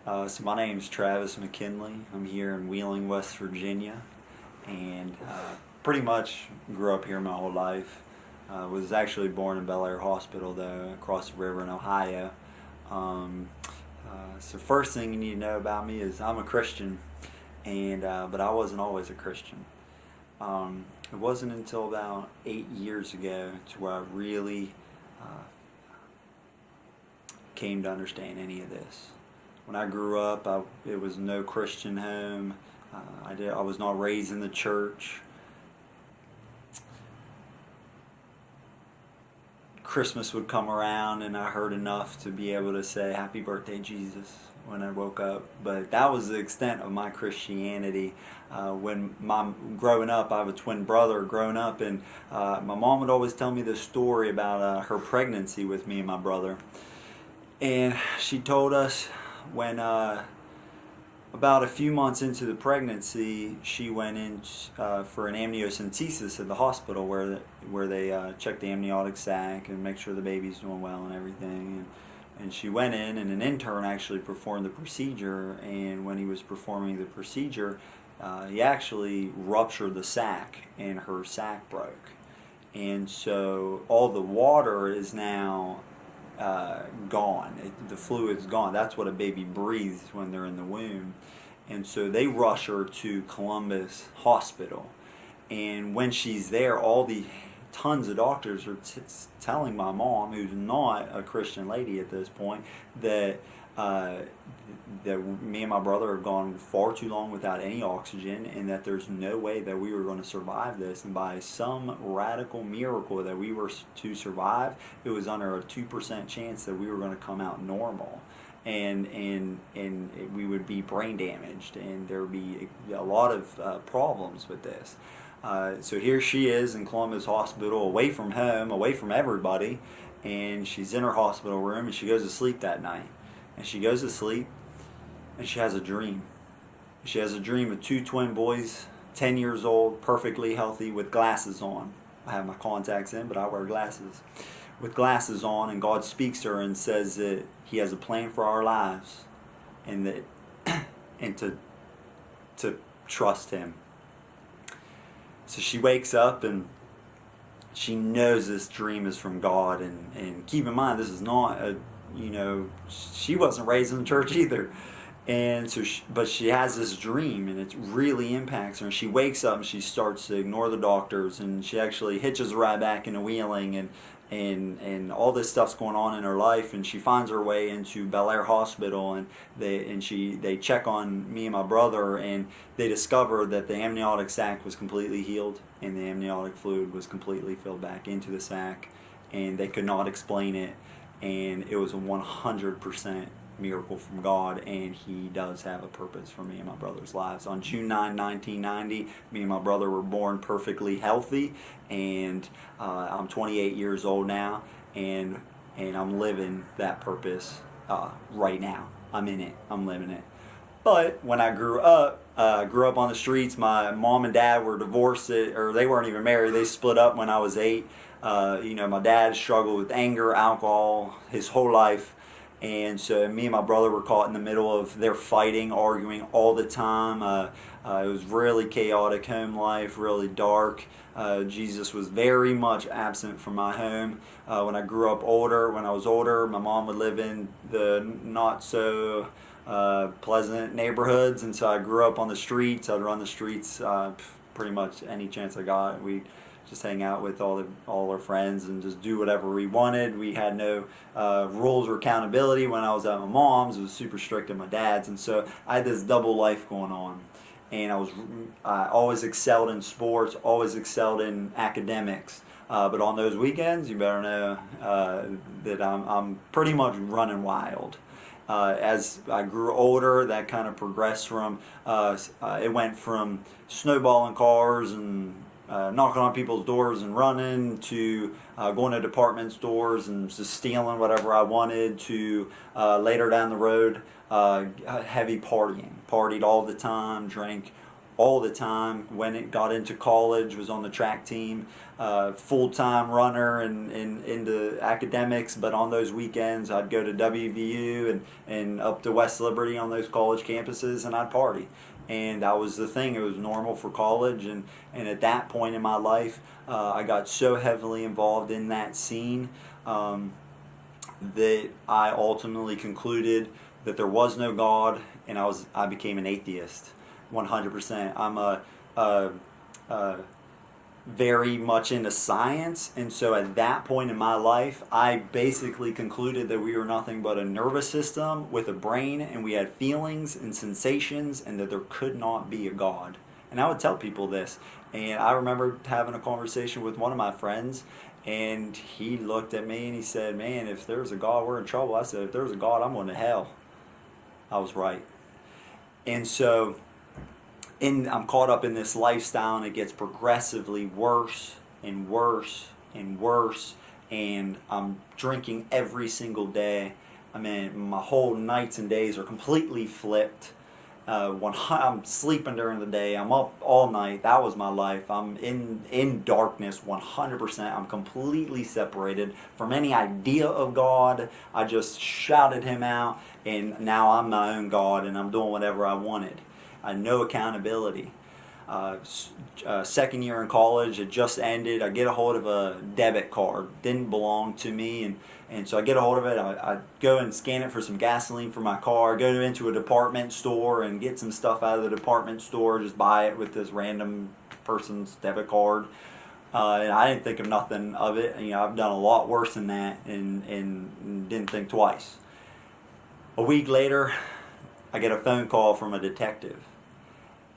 So my name's Travis McKinley. I'm here in Wheeling, West Virginia, and pretty much grew up here my whole life. Was actually born in Bel Air Hospital, though, across the river in Ohio. Um, so first thing you need to know about me is I'm a Christian, and but I wasn't always a Christian. It wasn't until about 8 years ago to where I really uh, came to understand any of this. When I grew up, it was no Christian home. I was not raised in the church. Christmas would come around, and I heard enough to be able to say "Happy Birthday, Jesus" when I woke up. But that was the extent of my Christianity. Growing up, I have a twin brother. Growing up, and my mom would always tell me this story about her pregnancy with me and my brother. And she told us when about a few months into the pregnancy, she went in for an amniocentesis at the hospital where they check the amniotic sac and make sure the baby's doing well and everything. And she went in, and an intern actually performed the procedure. And when he was performing the procedure, he actually ruptured the sac, and her sac broke. And so all the water is now gone. The fluid's gone. That's what a baby breathes when they're in the womb. And so they rush her to Columbus Hospital. And when she's there, all the tons of doctors are telling my mom, who's not a Christian lady at this point, that uh, that me and my brother have gone far too long without any oxygen, and that there's no way that we were going to survive this. And by some radical miracle that we were to survive, it was under a 2% chance that we were going to come out normal. And we would be brain damaged, and there would be a lot of problems with this. So here she is in Columbus Hospital, away from home, away from everybody, and she's in her hospital room, and she goes to sleep that night. And she goes to sleep, and she has a dream. She has a dream of two twin boys, 10 years old, perfectly healthy, with glasses on. I have my contacts in, but I wear glasses. With glasses on, and God speaks to her and says that He has a plan for our lives, and that and to trust Him. So she wakes up, and she knows this dream is from God. And keep in mind, this is not she wasn't raised in the church either. And so, but she has this dream, and it really impacts her. And she wakes up, and she starts to ignore the doctors, and she actually hitches a ride back into Wheeling, and all this stuff's going on in her life. And she finds her way into Bel Air Hospital, and they check on me and my brother, and they discover that the amniotic sac was completely healed, and the amniotic fluid was completely filled back into the sac, and they could not explain it, and it was a 100% miracle from God, and He does have a purpose for me and my brother's lives. On June 9, 1990, me and my brother were born perfectly healthy, and I'm 28 years old now, and I'm living that purpose right now. I'm in it. I'm living it. But when I grew up on the streets. My mom and dad were divorced, or they weren't even married. They split up when I was 8. My dad struggled with anger, alcohol his whole life. And so me and my brother were caught in the middle of their fighting, arguing all the time. It was really chaotic home life, really dark. Jesus was very much absent from my home. When I was older, my mom would live in the not so pleasant neighborhoods, and so I grew up on the streets. I'd run the streets pretty much any chance I got. We'd just hang out with all our friends and just do whatever we wanted. We had no rules or accountability. When I was at my mom's, it was super strict at my dad's, and so I had this double life going on. And I always excelled in sports, always excelled in academics. But on those weekends, you better know that I'm pretty much running wild. As I grew older, that kind of progressed from, it went from snowballing cars and knocking on people's doors and running, to going to department stores and just stealing whatever I wanted, to later down the road, heavy partying. Partied all the time, drank all the time. When it got into college, was on the track team, full-time runner and into academics. But on those weekends, I'd go to WVU and up to West Liberty on those college campuses, and I'd party. And that was the thing. It was normal for college. And at that point in my life, I got so heavily involved in that scene that I ultimately concluded that there was no God, and I became an atheist, 100%. I'm very much into science, and so at that point in my life, I basically concluded that we were nothing but a nervous system with a brain, and we had feelings and sensations, and that there could not be a God. And I would tell people this, and I remember having a conversation with one of my friends, and he looked at me and he said, "Man, if there's a God, we're in trouble." I said, "If there's a God, I'm going to hell." I was right. And so I'm caught up in this lifestyle, and it gets progressively worse and worse and worse, and I'm drinking every single day. I mean, my whole nights and days are completely flipped. I'm sleeping during the day. I'm up all night. That was my life. I'm in darkness 100%. I'm completely separated from any idea of God. I just shouted him out, and now I'm my own God, and I'm doing whatever I wanted. I had no accountability. Second year in college, it just ended. I get a hold of a debit card. Didn't belong to me, and so I get a hold of it. I go and scan it for some gasoline for my car, go into a department store and get some stuff out of the department store, just buy it with this random person's debit card. And I didn't think of nothing of it. You know, I've done a lot worse than that, and didn't think twice. A week later, I get a phone call from a detective.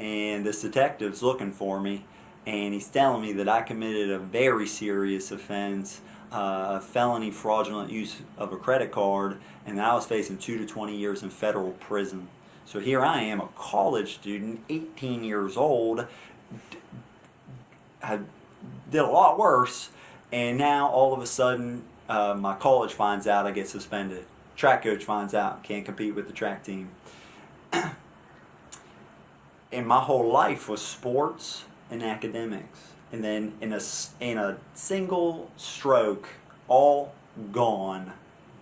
And this detective's looking for me, and he's telling me that I committed a very serious offense, a felony fraudulent use of a credit card, and that I was facing 2 to 20 years in federal prison. So here I am, a college student, 18 years old, I did a lot worse, and now all of a sudden my college finds out I get suspended. Track coach finds out, can't compete with the track team. And my whole life was sports and academics. And then in a single stroke, all gone,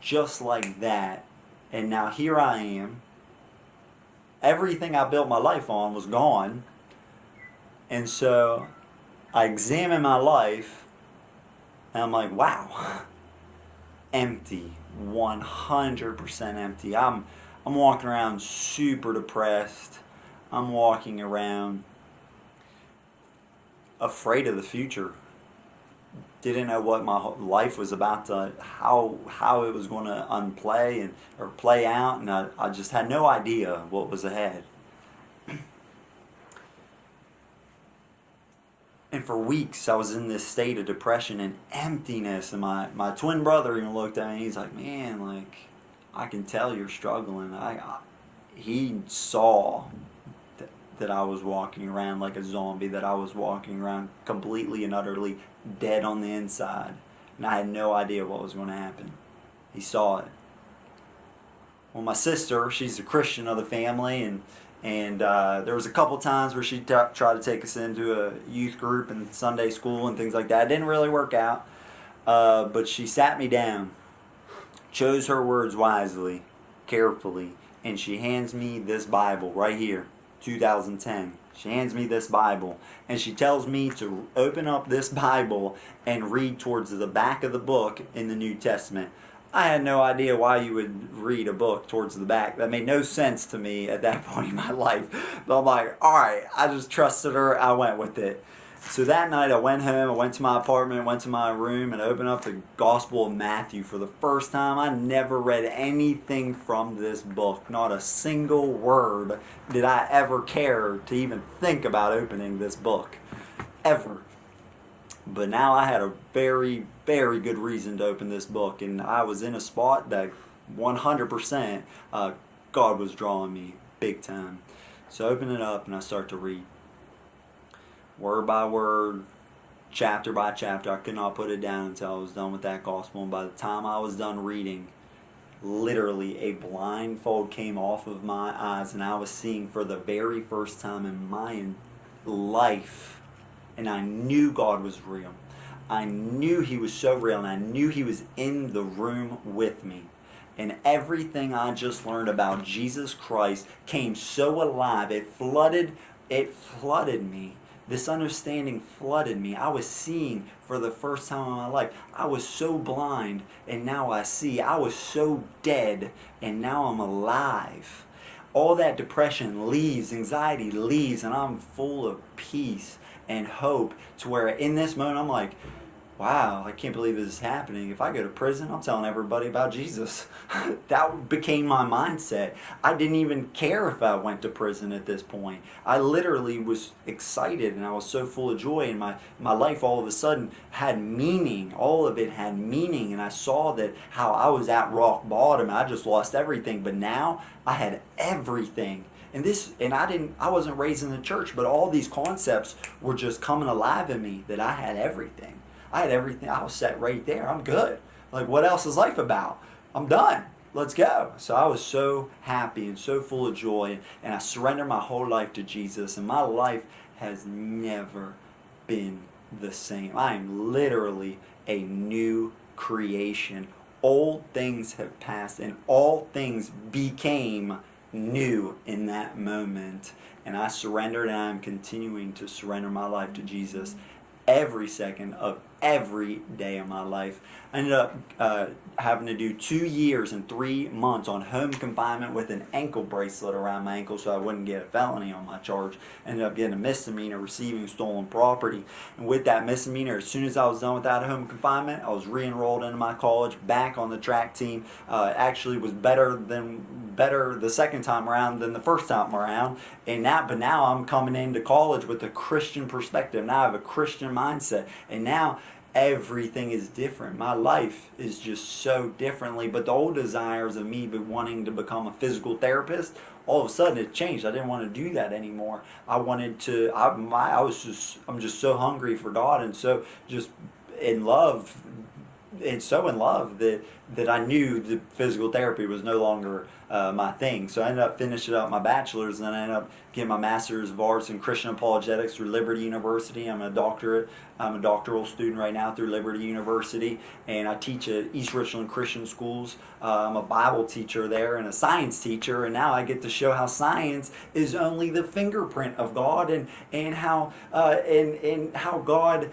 just like that. And now here I am. Everything I built my life on was gone. And so I examine my life, and I'm like, wow, empty, 100% empty. I'm walking around super depressed. I'm walking around afraid of the future. Didn't know what my life was about to, how it was going to play out, and I just had no idea what was ahead. And for weeks, I was in this state of depression and emptiness. And my twin brother even looked at me. He's like, "Man, like, I can tell you're struggling." He saw that I was walking around like a zombie, that I was walking around completely and utterly dead on the inside, and I had no idea what was going to happen. He saw it. Well, my sister, she's a Christian of the family, and there was a couple times where she tried to take us into a youth group and Sunday school and things like that. It didn't really work out, but she sat me down, chose her words wisely, carefully, and she hands me this Bible right here. 2010. She hands me this Bible, and she tells me to open up this Bible and read towards the back of the book in the New Testament. I had no idea why you would read a book towards the back. That made no sense to me at that point in my life. But I'm like, alright, I just trusted her. I went with it. So that night I went home, I went to my apartment, went to my room, and opened up the Gospel of Matthew for the first time. I never read anything from this book. Not a single word did I ever care to even think about opening this book. Ever. But now I had a very, very good reason to open this book, and I was in a spot that 100% God was drawing me big time. So I open it up and I start to read. Word by word, chapter by chapter. I could not put it down until I was done with that gospel. And by the time I was done reading, literally a blindfold came off of my eyes, and I was seeing for the very first time in my life, and I knew God was real. I knew He was so real, and I knew He was in the room with me. And everything I just learned about Jesus Christ came so alive. It flooded me. This understanding flooded me. I was seeing for the first time in my life. I was so blind, and now I see. I was so dead, and now I'm alive. All that depression leaves, anxiety leaves, and I'm full of peace and hope, to where in this moment I'm like, wow, I can't believe this is happening. If I go to prison, I'm telling everybody about Jesus. That became my mindset. I didn't even care if I went to prison at this point. I literally was excited, and I was so full of joy, and my life all of a sudden had meaning. All of it had meaning, and I saw that how I was at rock bottom. I just lost everything, but now I had everything. I wasn't raised in the church, but all these concepts were just coming alive in me, that I had everything. I had everything. I was set right there. I'm good. Like, what else is life about? I'm done. Let's go. So I was so happy and so full of joy, and I surrendered my whole life to Jesus, and my life has never been the same. I am literally a new creation. Old things have passed, and all things became new in that moment. And I surrendered, and I'm continuing to surrender my life to Jesus every second of every day of my life. I ended up having to do 2 years and 3 months on home confinement with an ankle bracelet around my ankle so I wouldn't get a felony on my charge. Ended up getting a misdemeanor, receiving stolen property. And with that misdemeanor, as soon as I was done with that home confinement, I was re-enrolled into my college, back on the track team. Actually was better the second time around than the first time around. But now I'm coming into college with a Christian perspective. Now I have a Christian mindset. And now everything is different. My life is just so differently. But the old desires of me wanting to become a physical therapist, all of a sudden it changed. I didn't want to do that anymore. I'm just so hungry for God, and so just in love, that I knew the physical therapy was no longer my thing. So I ended up finishing up my bachelor's, and then I ended up getting my master's of arts in Christian apologetics through Liberty University. I'm a doctoral student right now through Liberty University, and I teach at East Richland Christian Schools. I'm a Bible teacher there and a science teacher, and now I get to show how science is only the fingerprint of God, and how God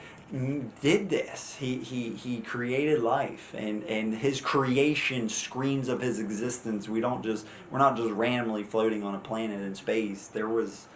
did this. He created life, and His creation screams of His existence. We're not just randomly floating on a planet in space. There was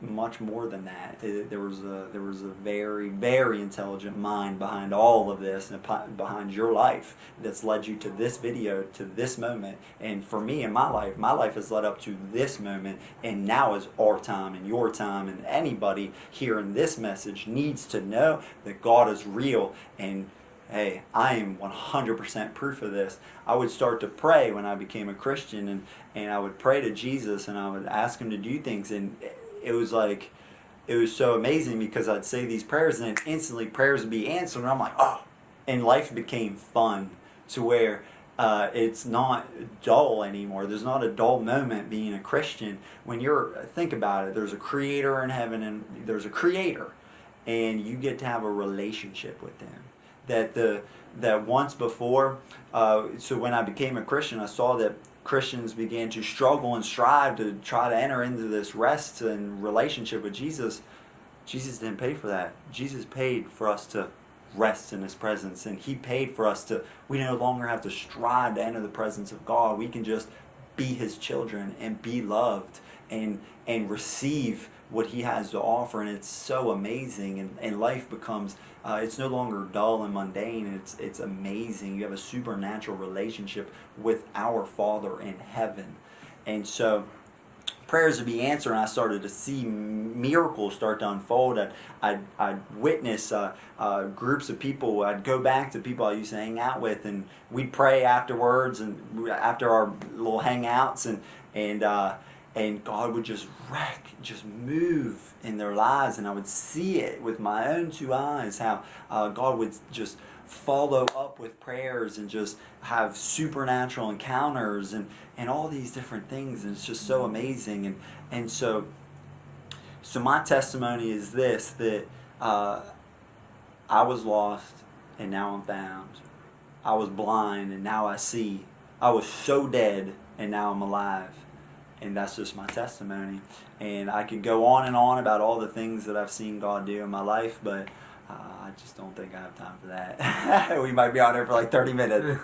much more than that. There was a very, very intelligent mind behind all of this, and behind your life, that's led you to this video, to this moment. And for me in my life has led up to this moment, and now is our time and your time, and anybody hearing this message needs to know that God is real. And hey, I am 100% proof of this. I would start to pray when I became a Christian, and I would pray to Jesus, and I would ask Him to do things, and it was so amazing, because I'd say these prayers, and then instantly prayers would be answered, and I'm like, oh, and life became fun, to where it's not dull anymore. There's not a dull moment being a Christian. Think about it, there's a creator in heaven, and there's a creator, and you get to have a relationship with Him. That once before, so when I became a Christian, I saw that Christians began to struggle and strive to try to enter into this rest and relationship with Jesus. Jesus didn't pay for that. Jesus paid for us to rest in His presence, and He paid for us we no longer have to strive to enter the presence of God. We can just be His children and be loved and receive what He has to offer, and it's so amazing, and life becomes it's no longer dull and mundane. It's amazing. You have a supernatural relationship with our Father in heaven. And so prayers would be answered, and I started to see miracles start to unfold. I'd witness groups of people. I'd go back to people I used to hang out with, and we'd pray afterwards, and after our little hangouts, and God would just move in their lives, and I would see it with my own 2 eyes, how God would just follow up with prayers and just have supernatural encounters and all these different things, and it's just so amazing. And so So my testimony is this, that I was lost and now I'm found. I was blind and now I see. I was so dead and now I'm alive. And that's just my testimony. And I could go on and on about all the things that I've seen God do in my life, but I just don't think I have time for that. We might be on there for like 30 minutes.